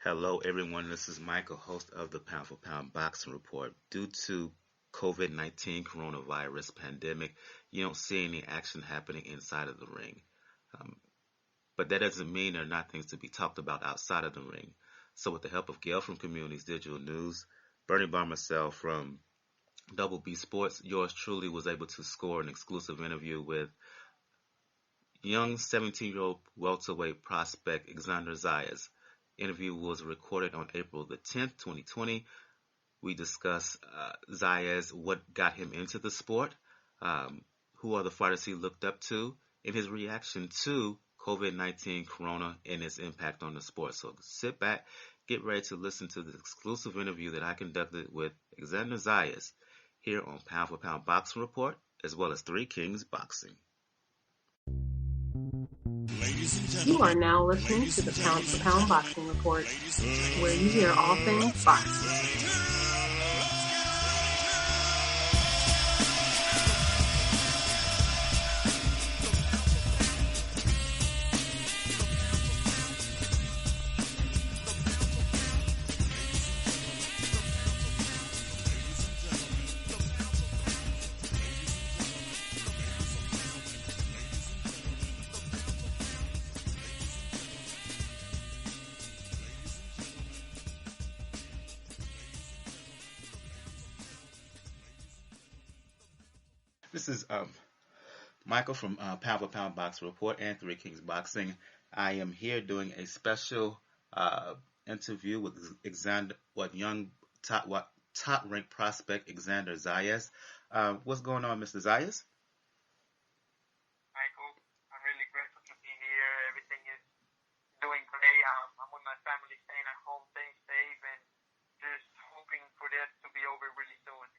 Hello, everyone. This is Michael, host of the Pound for Pound Boxing Report. Due to COVID-19 coronavirus pandemic, you don't see any action happening inside of the ring. Um, but that doesn't mean there are not things to be talked about outside of the ring. So, with the help of Gail from Communities Digital News, Bernie by myself from Double B Sports, yours truly was able to score an exclusive interview with young 17-year-old welterweight prospect Xander Zayas. Interview was recorded on April the 10th, 2020. We discuss Zayas, what got him into the sport, who are the fighters he looked up to, and his reaction to COVID-19 Corona and its impact on the sport. So sit back, get ready to listen to the exclusive interview that I conducted with Xander Zayas here on Pound for Pound Boxing Report, as well as Three Kings Boxing. You are now listening to the Pound for Pound Boxing Report, where you hear all things boxing. This is Michael from Pound for Pound Boxing Report and Three Kings Boxing. I am here doing a special interview with top ranked prospect Xander Zayas. What's going on, Mr. Zayas? Michael, I'm really grateful to be here. Everything is doing great. I'm with my family, staying at home, staying safe, and just hoping for this to be over really soon.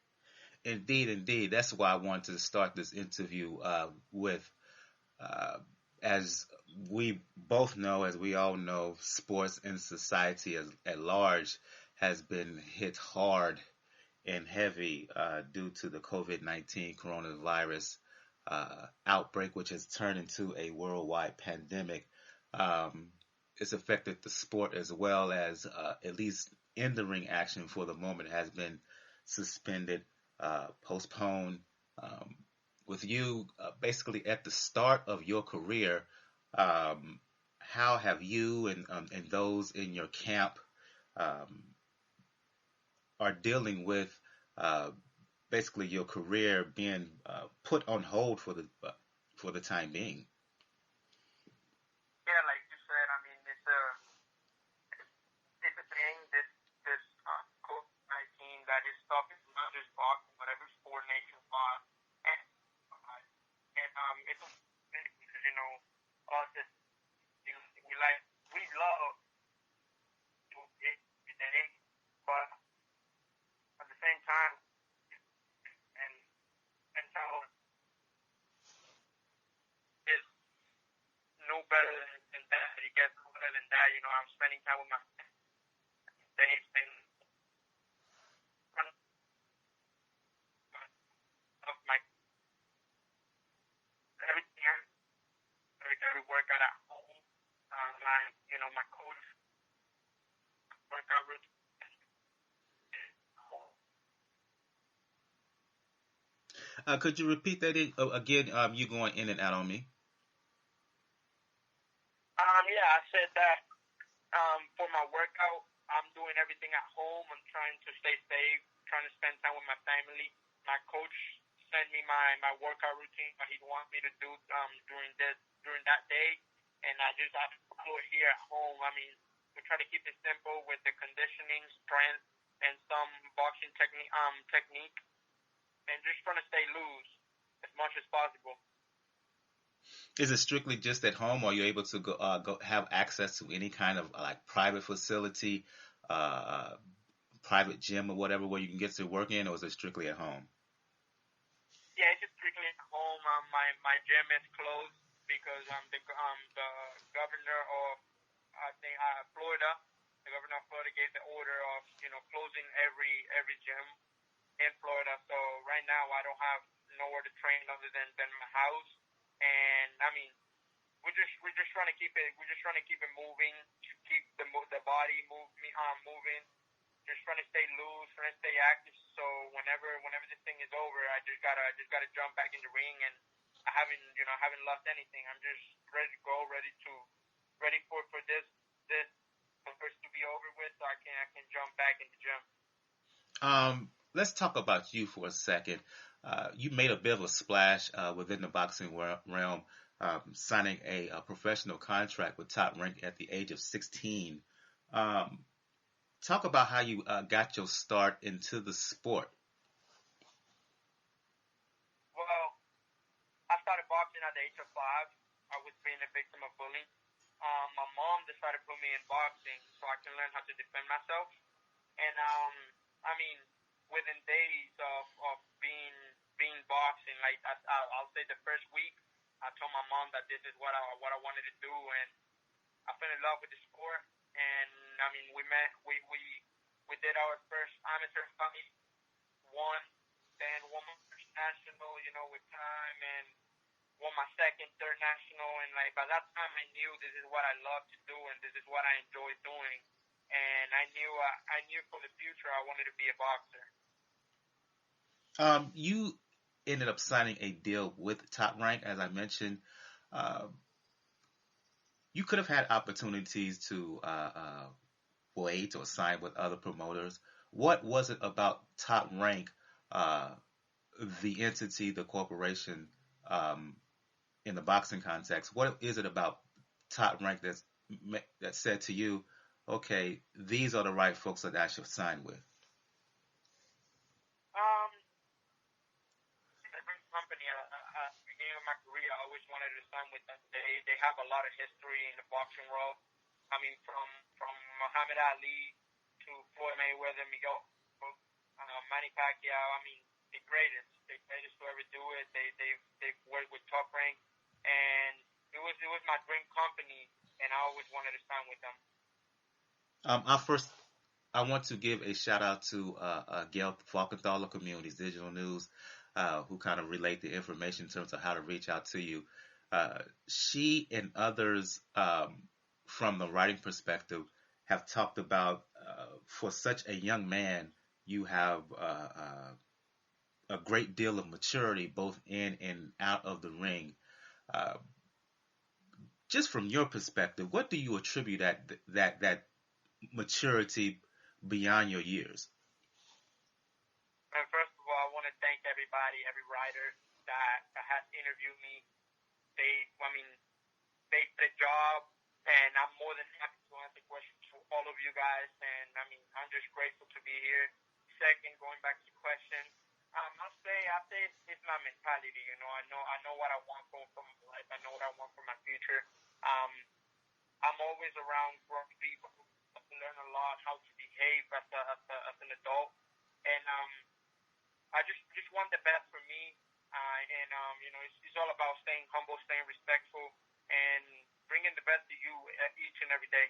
Indeed. That's why I wanted to start this interview with. As we both know, as we all know, sports and society at large has been hit hard and heavy due to the COVID-19 coronavirus outbreak, which has turned into a worldwide pandemic. It's affected the sport as well as, at least in the ring action for the moment, has been suspended, postponed. With you basically at the start of your career, how have you and those in your camp are dealing with basically your career being put on hold for the time being? Yeah, like you said, I mean, it's a thing. This COVID-19 that is stopping not just boxing, but every sport nationwide. It's because us as we love to it today, but at the same time, and so it's no better than that. It gets no better than that. I'm spending time with my days and of my everything, every workout at home. My coach workout routine. Could you repeat that again? You going in and out on me? Yeah, I said that for my workout, I'm doing everything at home. I'm trying to stay safe, trying to spend time with my family. My coach sent me my workout routine, what he wants me to do during that day, and I just have to follow it here at home. I mean, we try to keep it simple with the conditioning, strength, and some boxing technique, and just trying to stay loose as much as possible. Is it strictly just at home, or are you able to go have access to any kind of like private facility, private gym or whatever where you can get to work in, or is it strictly at home? Yeah, it's just strictly at home. My gym is closed because the governor of Florida, the governor of Florida gave the order of closing every gym in Florida. So right now I don't have nowhere to train other than my house. And I mean, we're just trying to keep it moving, to keep the body moving, just trying to stay loose, trying to stay active. So whenever this thing is over, I just gotta jump back in the ring, and I haven't lost anything. I'm just ready to go, ready for this first to be over with, so I can jump back in the gym. Let's talk about you for a second. You made a bit of a splash within the boxing realm, signing a professional contract with Top Rank at the age of 16. Um, Talk about how you got your start into the sport. Well, I started boxing at the age of 5. I was being a victim of bullying. My mom decided to put me in boxing so I can learn how to defend myself. And I mean, within days of being boxing, like I'll say the first week, I told my mom that this is what I wanted to do, and I fell in love with the sport. And I mean, we met, we did our first amateur fight, won, then won my first national, with time, and won my second, third national, and like by that time I knew this is what I love to do, and this is what I enjoy doing, and I knew for the future I wanted to be a boxer. You ended up signing a deal with Top Rank, as I mentioned. Uh, you could have had opportunities to wait or sign with other promoters. What was it about Top Rank, uh, the entity, the corporation, um, in the boxing context? What is it about Top Rank that said to you, okay, these are the right folks that I should sign with? Um, a great company. At the beginning of my career, I always wanted to sign with them. They have a lot of history in the boxing world. I mean, from Muhammad Ali to Floyd Mayweather, Miguel, Manny Pacquiao. I mean, the greatest to ever do it. They've worked with Top Rank, and it was my dream company, and I always wanted to sign with them. I first I want to give a shout out to Gail Falkenthaler Communities Digital News, who kind of relate the information in terms of how to reach out to you. She and others, from the writing perspective, have talked about, for such a young man, you have a great deal of maturity both in and out of the ring. Uh, just from your perspective, what do you attribute that maturity beyond your years? And first of all, I want to thank everybody, every writer that has interviewed me. I mean, they did a job, and I'm more than happy to answer questions for all of you guys. And I mean, I'm just grateful to be here. Second, going back to the question, I say it's my mentality. I know what I want from my life. I know what I want for my future. Um, I'm always around grown people. I learn a lot how to behave as an adult, and I just want the best for me. And it's all about staying humble, staying respectful, and bringing the best to you each and every day.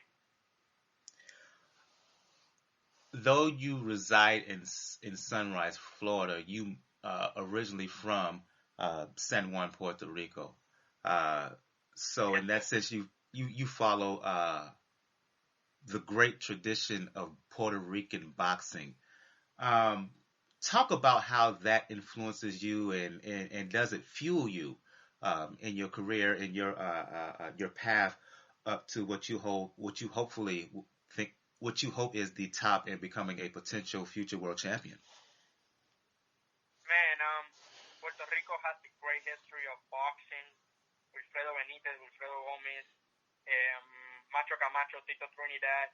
Though you reside in Sunrise, Florida, you originally from San Juan, Puerto Rico. Uh, so Yes, in that sir. sense, you follow the great tradition of Puerto Rican boxing. Um, Talk about how that influences you, and does it fuel you in your career, in your path up to what you hopefully think, what you hope is the top in becoming a potential future world champion. Man, Puerto Rico has a great history of boxing. Wilfredo Benitez, Wilfredo Gomez, um, Macho Camacho, Tito Trinidad,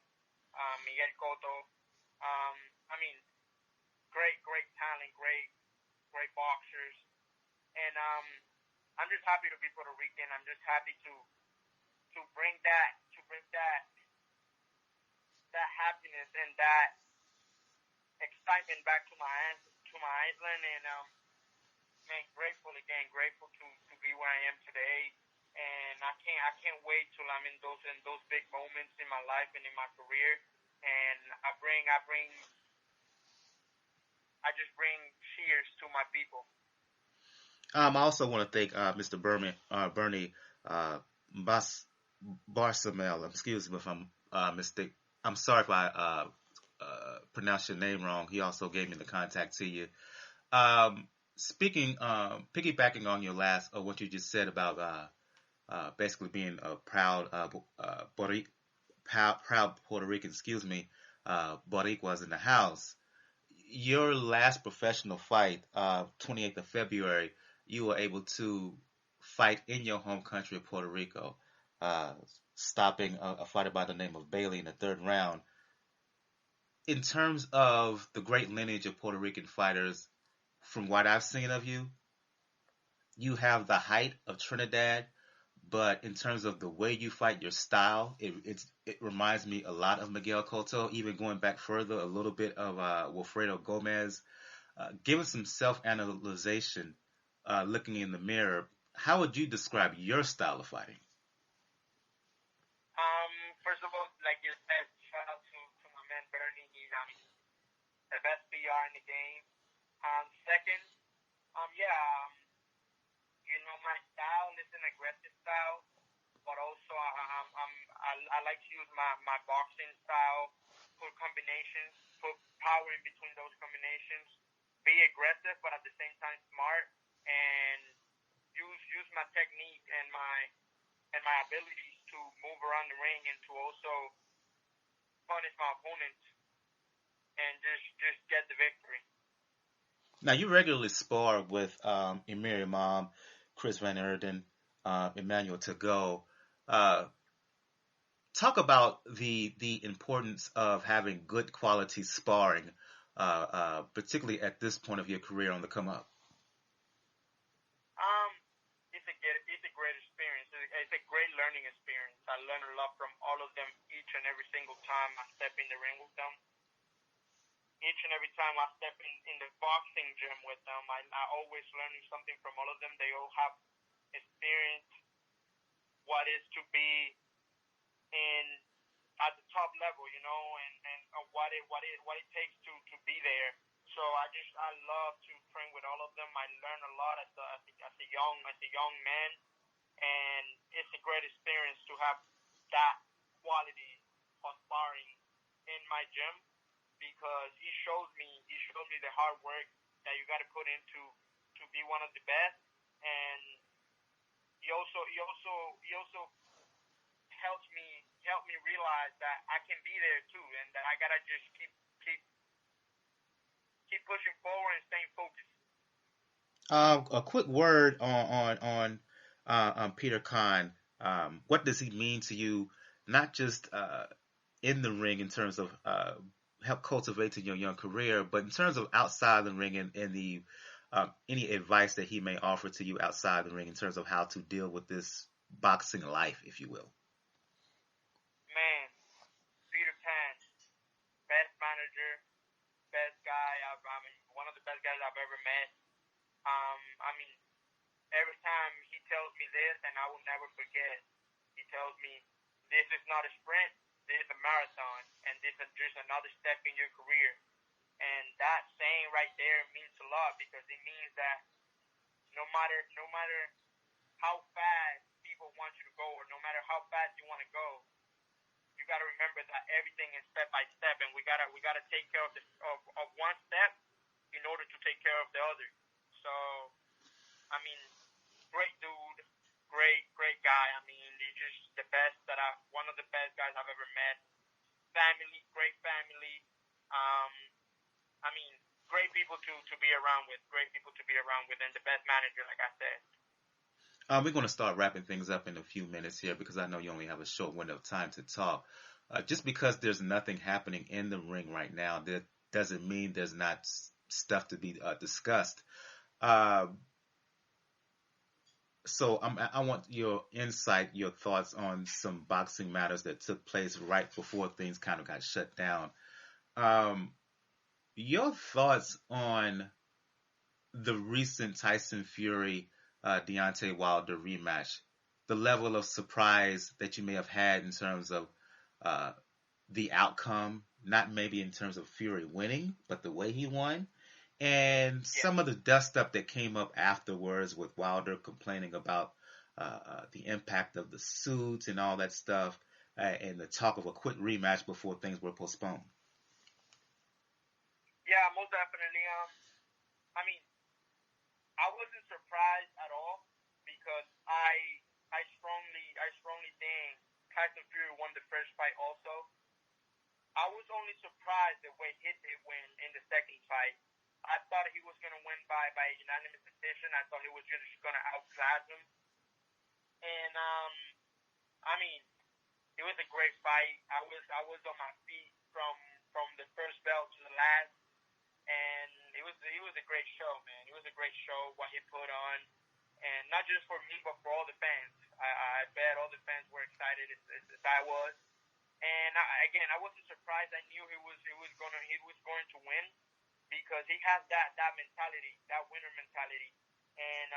Miguel Cotto. Um, I mean, great talent, great boxers, and I'm just happy to be Puerto Rican. I'm just happy to bring that happiness and that excitement back to my island, and man, grateful again, grateful to be where I am today, and I can't wait till I'm in those big moments in my life and in my career, and I just bring cheers to my people. I also want to thank Mr. Bernie uh, Bas Barsamel. Excuse me if I'm I'm sorry if I pronounced your name wrong. He also gave me the contact to you. Piggybacking on your last, or what you just said about basically being a proud Puerto Rican, Boricuas in the house. Your last professional fight, 28th of February, you were able to fight in your home country of Puerto Rico, uh, stopping a fighter by the name of Bailey in the third round. In terms of the great lineage of Puerto Rican fighters, from what I've seen of you, you have the height of Trinidad, but in terms of the way you fight, your style, it reminds me a lot of Miguel Cotto. Even going back further, a little bit of Wilfredo Gomez. Give us some self-analyzation, looking in the mirror. How would you describe your style of fighting? First of all, like you said, shout out to my man Bernie. He's the best PR in the game. Second, yeah, my style is an aggressive style, but also I like to use my boxing style, put combinations, put power in between those combinations, be aggressive, but at the same time smart, and use my technique and my abilities to move around the ring and to also punish my opponent and just get the victory. Now, you regularly spar with Emir Imam, Chris Van Erden, Emmanuel Tago. Uh, Talk about the importance of having good quality sparring, particularly at this point of your career on the come up. Um, it's a great experience. It's a great learning experience. I learn a lot from all of them each and every single time I step in the ring with them. Each and every time I step in the boxing gym with them, I always learning something from all of them. They all have experience what is to be in at the top level, and what it takes to be there. So I love to train with all of them. I learn a lot as a young man, and it's a great experience to have that quality of sparring in my gym because he shows me the hard work that you got to put into to be one of the best, and he also helped me realize that I can be there too, and that I gotta just keep pushing forward and staying focused. A quick word on Peter Khan. What does he mean to you? Not just in the ring in terms of help cultivating your young career, but in terms of outside the ring and the any advice that he may offer to you outside the ring in terms of how to deal with this boxing life, if you will. Man, Peter Pan, best manager, best guy. One of the best guys I've ever met. I mean, every time he tells me this, and I will never forget. He tells me, "This is not a sprint. This is a marathon, and this is just another step in your career." And that saying right there means a lot because it means that no matter how fast people want you to go, or no matter how fast you want to go, you got to remember that everything is step by step, and we gotta take care of one step in order to take care of the other. So I mean, great dude, great guy. I mean, he's just the best one of the best guys I've ever met. Family, great family. Um, I mean, great people to be around with, and the best manager, like I said. We're going to start wrapping things up in a few minutes here because I know you only have a short window of time to talk. Just because there's nothing happening in the ring right now, that doesn't mean there's not stuff to be discussed. Uh, I want your insight, your thoughts on some boxing matters that took place right before things kind of got shut down. Um, your thoughts on the recent Tyson Fury Deontay Wilder rematch, the level of surprise that you may have had in terms of uh, the outcome, not maybe in terms of Fury winning, but the way he won, and Yeah. some of the dust up that came up afterwards with Wilder complaining about the impact of the suits and all that stuff. and the talk of a quick rematch before things were postponed. Yeah, most definitely. I mean, I wasn't surprised at all because I strongly think Tyson Fury won the first fight also. I was only surprised the way he did win in the second fight. I thought he was gonna win by unanimous decision. I thought he was just gonna outclass him. And I mean, it was a great fight. I was on my feet from the first bell to the last, and it was a great show, man. It was a great show what he put on, and not just for me but for all the fans. I bet all the fans were excited as I was. And again, I wasn't surprised. I knew he was going to win because he has that mentality, that winner mentality, and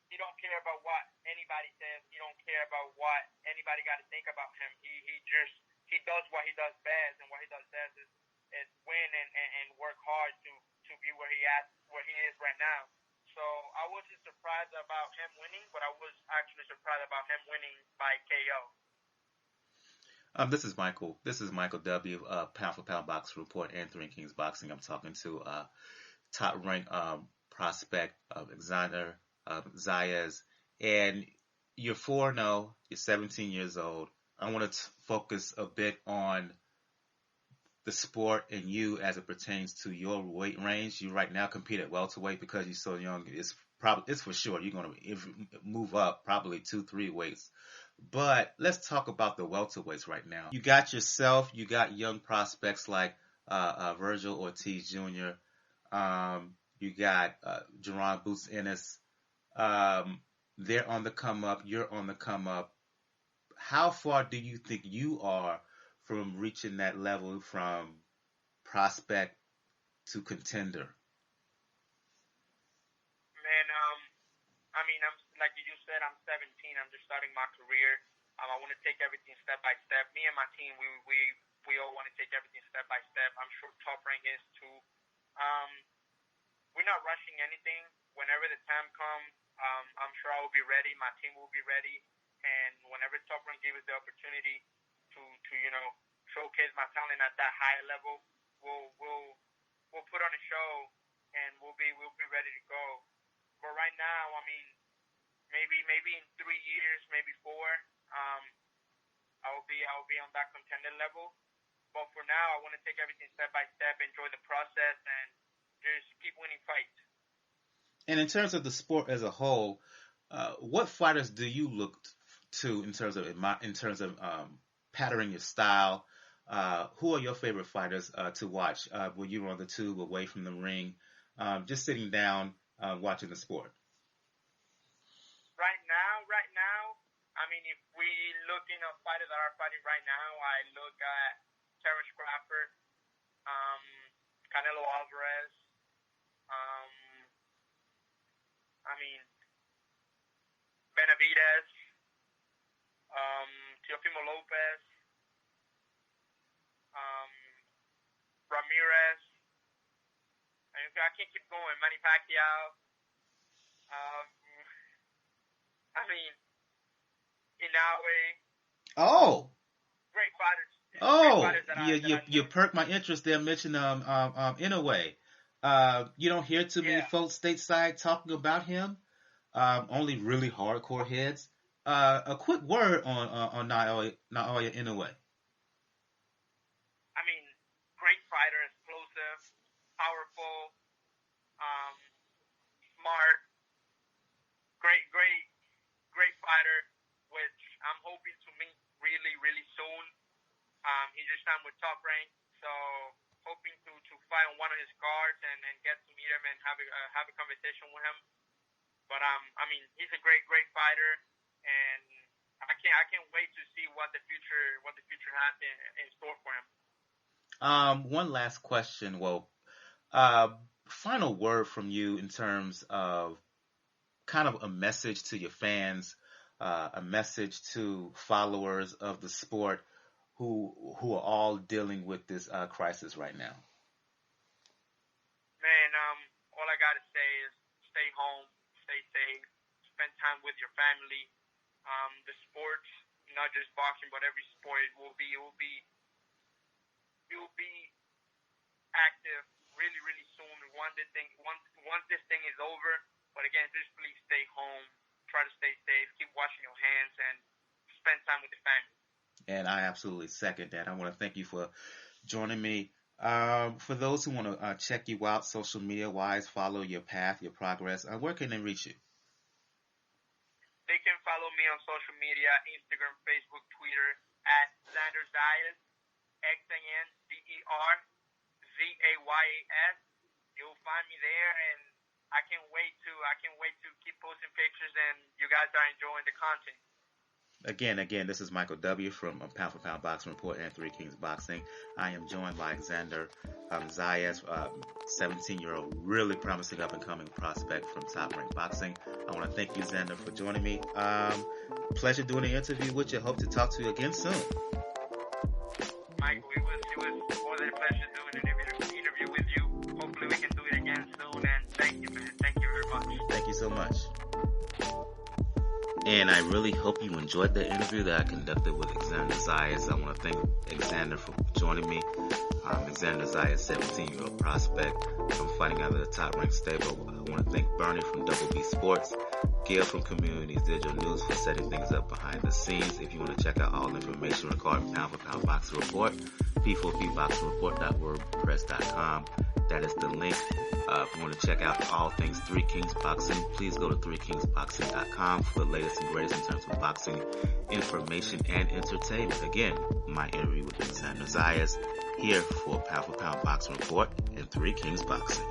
he don't care about what anybody says. He don't care about what anybody got to think about him. He does what he does best, and what he does best is win and work hard to be where he is right now. So I wasn't surprised about him winning, but I was actually surprised about him winning by KO. This is Michael. This is Michael W. Pound for Pound Boxing Report and Three Kings Boxing. I'm talking to top ranked prospect of Xander Zayas, and you're 4-0. You're 17 years old. I want to focus a bit on the sport and you as it pertains to your weight range. You right now compete at welterweight because you're so young. It's for sure you're going to move up probably 2-3 weights. But let's talk about the welterweights right now. You got yourself. You got young prospects like Virgil Ortiz Jr. You got Jerron Boots Ennis. They're on the come up. You're on the come up. How far do you think you are from reaching that level from prospect to contender? Man, I mean, I'm like you said, I'm 17. I'm just starting my career. I want to take everything step by step. Me and my team, we all want to take everything step by step. I'm sure Top Rank is too. Um, we're not rushing anything. Whenever the time comes, I'm sure I will be ready. My team will be ready, and whenever Top Rank gives us the opportunity to showcase my talent at that high level, we'll put on a show, and we'll be ready to go. But right now, I mean, maybe in 3 years, maybe four, um, I will be on that contender level. But for now, I want to take everything step by step, enjoy the process, and just keep winning fights. And in terms of the sport as a whole, what fighters do you look to in terms of patterning your style? Who are your favorite fighters to watch when you're on the tube away from the ring, just sitting down watching the sport? Right now, I mean, if we look in a fighter that are fighting right now, I look at Terrence Crawford, um, Canelo Alvarez. Um, I mean, Benavidez, um, Teofimo Lopez, um, Ramirez. I can't keep going. Manny Pacquiao. Um, I mean, Inoue. Oh, Great fighters. Great oh, fighters that I you look. perked my interest there. Mentioned in a way. You don't hear too many Yeah. folks stateside talking about him. Only really hardcore heads. A quick word on Naoya Inoue. I mean, great fighter, explosive, powerful, um, smart, great fighter, which I'm hoping to meet really, really soon. He just signed with Top Rank, so hoping to fight on one of his cards and get to meet him and have a conversation with him. But I mean, he's a great fighter, and I can't wait to see what the future has in store for him. One last question. Well, uh, final word from you in terms of kind of a message to your fans, a message to followers of the sport who are all dealing with this crisis right now. Man, all I gotta say is stay home, stay safe, spend time with your family. The sport not just boxing, but every sport. You'll be active really, really soon. Once this thing is over. But again, just please stay home. Try to stay safe. Keep washing your hands and spend time with the family. And I absolutely second that. I want to thank you for joining me. For those who want to check you out social media wise, follow your path, your progress, where can they reach you? They can follow me on social media, Instagram, Facebook, Twitter, at Xander Zayas, XanderZayas. You'll find me there, and I can't wait to keep posting pictures, and you guys are enjoying the content. Again, this is Michael W. from Pound for Pound Boxing Report and Three Kings Boxing. I am joined by Xander Zayes, 17-year-old, really promising up-and-coming prospect from Top Rank Boxing. I want to thank you, Xander, for joining me. Pleasure doing the interview with you. Hope to talk to you again soon. Michael, it was more than a pleasure doing an interview with you. Hopefully we can do it again soon, and thank you, man. Thank you very much. Thank you so much. And I really hope you enjoyed the interview that I conducted with Xander Zayas. I want to thank Xander for joining me. Xander Zayas, 17-year-old prospect from fighting out of the Top Rank stable. I want to thank Bernie from Double B Sports, Gail from Communities Digital News for setting things up behind the scenes. If you want to check out all the information regarding Pound for Pound Boxing Report, p4pboxingreport.wordpress.com. That is the link. If you want to check out all things Three Kings Boxing, please go to threekingsboxing.com for the latest and greatest in terms of boxing information and entertainment. Again, my interview with Xander Zayas here for Pound for Pound Boxing Report and Three Kings Boxing.